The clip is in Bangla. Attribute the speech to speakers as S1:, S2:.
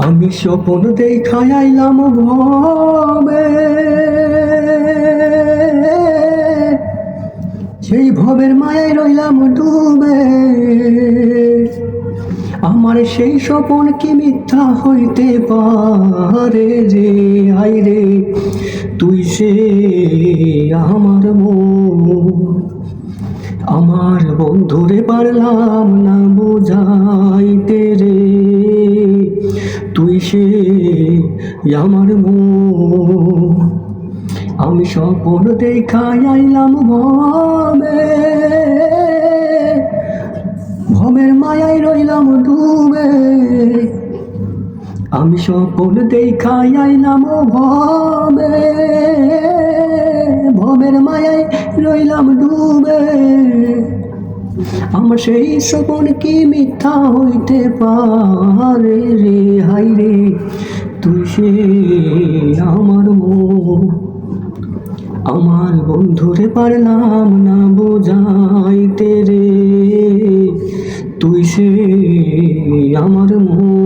S1: আমি স্বপ্ন দেখাই আইলাম ভবে, সেই ভবের মায়ায় রইলাম ডুবে। আমার সেই স্বপ্ন কি মিথ্যা হইতে পারে রে? হায় রে, তুই সে আমার মন, আমার বন্ধুরে পারলাম না বুঝাইতে রে। তুই সে আমার মন, আমি স্বপ্ন দেখাই আইলাম ভবে, ভবের মায়ায় রইলাম ডুবে। আমি স্বপ্ন দেখাই আইলাম ভবে, ভবের মায়ায় রইলাম ডুবে। আমার সেই স্বপ্ন কি মিথ্যা হইতে পারে রে? হায় রে, তুই সে আমার মন, আমার বন্ধুরে পারলাম না বোঝাইতে রে। তুই সে আমার মন।